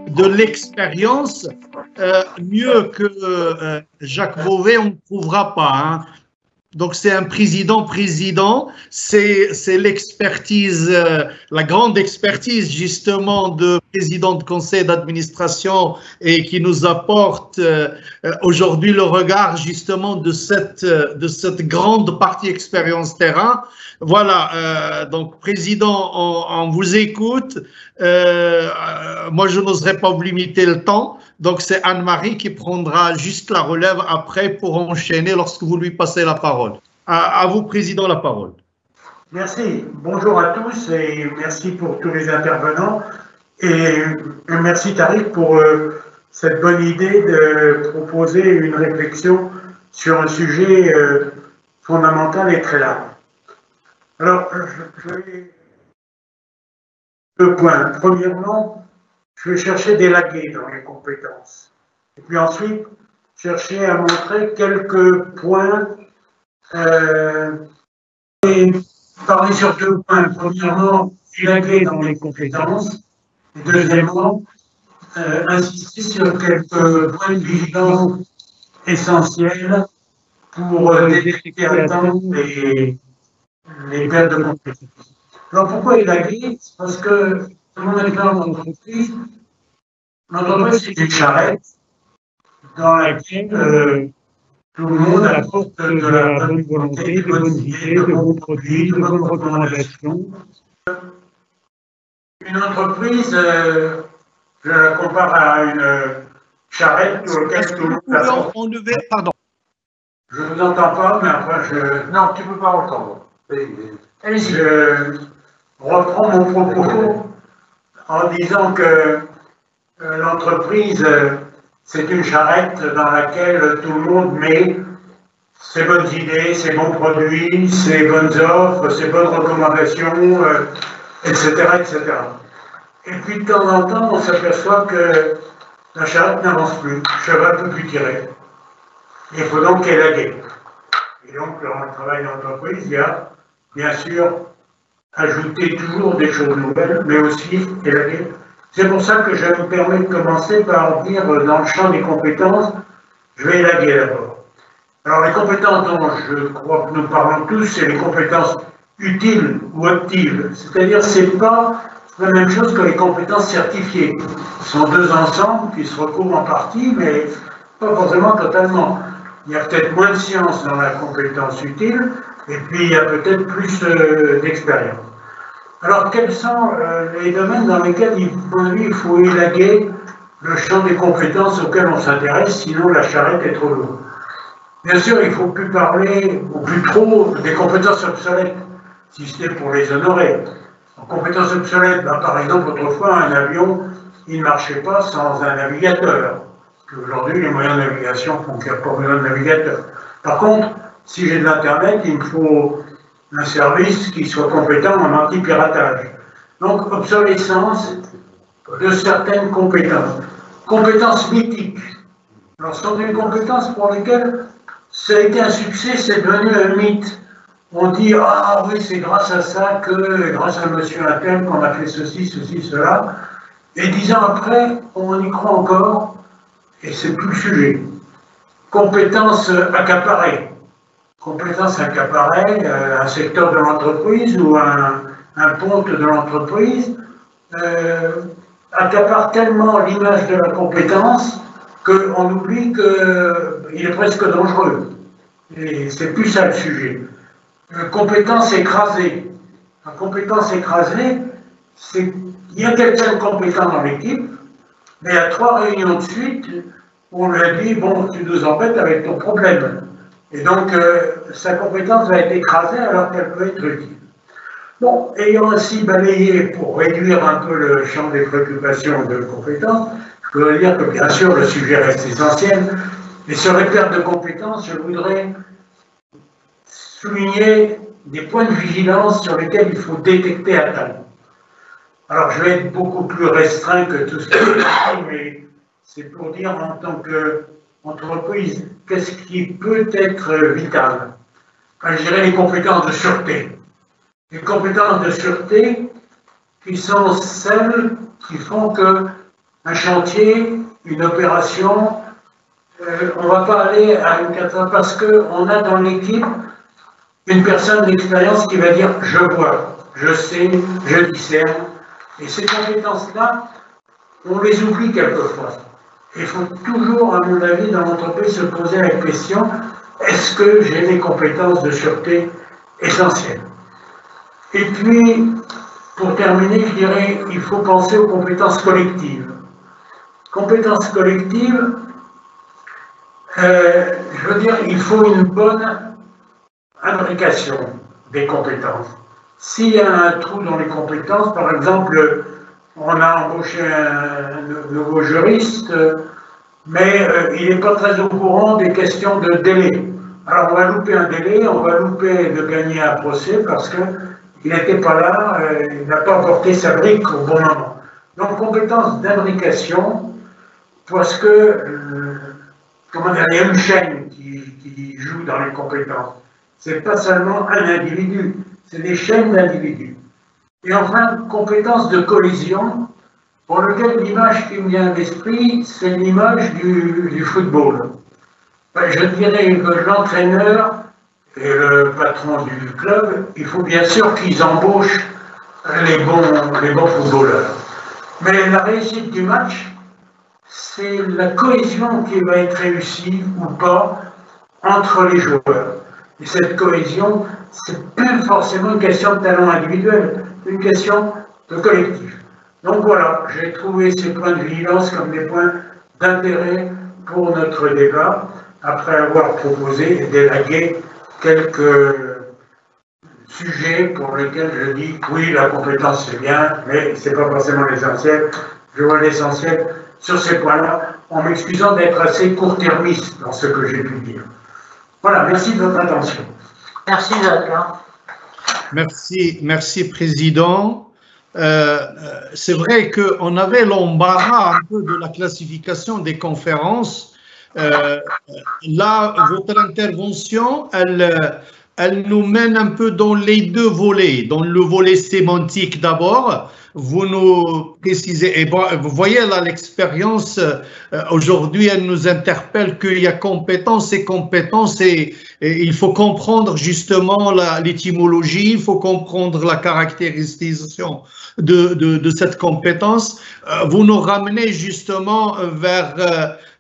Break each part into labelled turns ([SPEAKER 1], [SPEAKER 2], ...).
[SPEAKER 1] de l'expérience, mieux que Jacques Beauvais, on ne trouvera pas. Hein. Donc, c'est un président, c'est l'expertise, la grande expertise justement de président de conseil d'administration et qui nous apporte aujourd'hui le regard justement de cette grande partie expérience terrain. Voilà, donc président, on vous écoute. Moi, je n'oserais pas vous limiter le temps. Donc, c'est Anne-Marie qui prendra juste la relève après pour enchaîner lorsque vous lui passez la parole. À vous, Président, la parole.
[SPEAKER 2] Merci. Bonjour à tous et merci pour tous les intervenants. Et merci, Tariq, pour cette bonne idée de proposer une réflexion sur un sujet fondamental et très large. Alors, je vais... Deux points. Premièrement, je vais chercher d'élaguer dans les compétences. Et puis ensuite, chercher à montrer quelques points et parler sur deux points. Premièrement, élaguer dans les compétences. Et deuxièmement, insister sur quelques points de vigilance essentiels pour détecter à temps les pertes de compétences. Alors pourquoi élaguer? Parce que mon exemple d'entreprise, l'entreprise c'est une charrette dans laquelle tout le monde apporte de la bonne volonté, de bonnes idées, de bons produits, de bonnes recommandations. Une entreprise, je la compare à une charrette sur laquelle tout le monde
[SPEAKER 1] Pardon.
[SPEAKER 2] Je ne vous entends pas, mais enfin je... Non, tu ne peux pas entendre. Allez-y. Je reprends mon propos en disant que l'entreprise, c'est une charrette dans laquelle tout le monde met ses bonnes idées, ses bons produits, ses bonnes offres, ses bonnes recommandations, etc., etc. Et puis de temps en temps, on s'aperçoit que la charrette n'avance plus, le cheval ne peut plus tirer. Il faut donc élaguer. Et donc, dans le travail d'entreprise, il y a bien sûr ajouter toujours des choses nouvelles, mais aussi élaguer. C'est pour ça que je me permets de commencer par dire dans le champ des compétences, je vais élaguer d'abord. Alors les compétences dont je crois que nous parlons tous, c'est les compétences utiles ou actives. C'est-à-dire c'est pas la même chose que les compétences certifiées. Ce sont deux ensembles qui se recourent en partie, mais pas forcément totalement. Il y a peut-être moins de science dans la compétence utile, et puis il y a peut-être plus d'expérience. Alors, quels sont les domaines dans lesquels il faut élaguer le champ des compétences auxquelles on s'intéresse, sinon la charrette est trop lourde? Bien sûr, il ne faut plus parler, ou plus trop, des compétences obsolètes, si c'était pour les honorer. En compétences obsolètes, par exemple, autrefois, un avion, il ne marchait pas sans un navigateur. Aujourd'hui, les moyens de navigation font qu'il n'y a pas besoin de navigateur. Par contre, si j'ai de l'Internet, il me faut un service qui soit compétent en anti-piratage. Donc, obsolescence de certaines compétences. Compétences mythiques. Alors, ce sont des compétences pour lesquelles ça a été un succès, c'est devenu un mythe. On dit, ah oui, c'est grâce à ça que, grâce à monsieur Intel, qu'on a fait ceci, cela. Et 10 ans après, on y croit encore, et c'est plus le sujet. Compétences accaparées. Compétences accaparées, un secteur de l'entreprise ou un ponte de l'entreprise accapare tellement l'image de la compétence qu'on oublie qu'il est presque dangereux. Et c'est plus ça le sujet. Compétence écrasée. La compétence écrasée, c'est qu'il y a quelqu'un de compétent dans l'équipe, mais à 3 réunions de suite, on lui a dit, bon, tu nous embêtes avec ton problème. Et donc, sa compétence va être écrasée alors qu'elle peut être utile. Bon, ayant ainsi balayé pour réduire un peu le champ des préoccupations de compétences, je voudrais dire que bien sûr le sujet reste essentiel. Et sur les pertes de compétences, je voudrais souligner des points de vigilance sur lesquels il faut détecter à temps. Alors, je vais être beaucoup plus restreint que tout ce que je dis, mais c'est pour dire en tant qu'entreprise, qu'est-ce qui peut être vital? Enfin, je dirais les compétences de sûreté. Les compétences de sûreté qui sont celles qui font que un chantier, une opération, on ne va pas aller à une catastrophe parce qu'on a dans l'équipe une personne d'expérience qui va dire « je vois, je sais, je discerne ». Et ces compétences-là, on les oublie quelquefois. Il faut toujours, à mon avis, dans l'entreprise, se poser la question « est-ce que j'ai des compétences de sûreté essentielles ?» Et puis, pour terminer, je dirais il faut penser aux compétences collectives. Compétences collectives, je veux dire, il faut une bonne imbrication des compétences. S'il y a un trou dans les compétences, par exemple, on a embauché un nouveau juriste, mais il n'est pas très au courant des questions de délai. Alors on va louper un délai, on va louper de gagner un procès parce qu'il n'était pas là, il n'a pas apporté sa brique au bon moment. Donc compétence d'imbrication, parce que, comment dire, il y a une chaîne qui joue dans les compétences. Ce n'est pas seulement un individu, c'est des chaînes d'individus. Et enfin, compétence de cohésion, pour lequel l'image qui me vient à l'esprit, c'est l'image du football. Je dirais que l'entraîneur et le patron du club, il faut bien sûr qu'ils embauchent les bons footballeurs. Mais la réussite du match, c'est la cohésion qui va être réussie ou pas entre les joueurs. Et cette cohésion, c'est plus forcément une question de talent individuel, une question de collectif. Donc voilà, j'ai trouvé ces points de vigilance comme des points d'intérêt pour notre débat, après avoir proposé et délagué quelques sujets pour lesquels je dis que oui, la compétence c'est bien, mais c'est pas forcément l'essentiel. Je vois l'essentiel sur ces points-là, en m'excusant d'être assez court-termiste dans ce que j'ai pu dire. Voilà, merci de votre attention.
[SPEAKER 3] Merci Jacques.
[SPEAKER 1] Merci Président. C'est vrai qu'on avait l'embarras un peu de la classification des conférences. Là, votre intervention, elle nous mène un peu dans les deux volets. Dans le volet sémantique d'abord, vous nous précisez, et bon, vous voyez là l'expérience, aujourd'hui elle nous interpelle qu'il y a compétences et compétences et il faut comprendre justement l'étymologie, il faut comprendre la caractérisation de cette compétence. Vous nous ramenez justement vers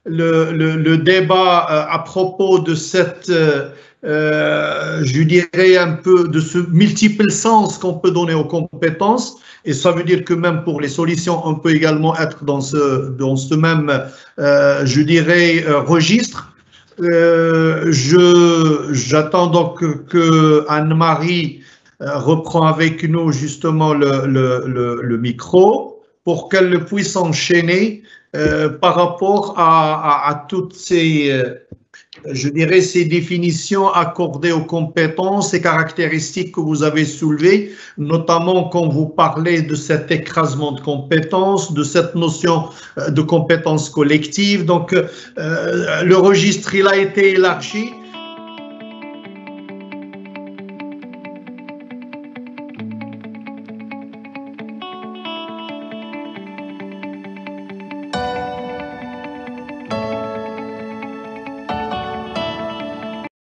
[SPEAKER 1] le débat à propos de cette, je dirais un peu de ce multiple sens qu'on peut donner aux compétences. Et ça veut dire que même pour les solutions, on peut également être dans ce même, je dirais, registre. J'attends donc que Anne-Marie reprend avec nous justement le micro pour qu'elle puisse enchaîner par rapport à toutes ces, je dirais, ces définitions accordées aux compétences et caractéristiques que vous avez soulevées, notamment quand vous parlez de cet écrasement de compétences, de cette notion de compétences collectives. Donc, le registre, il a été élargi.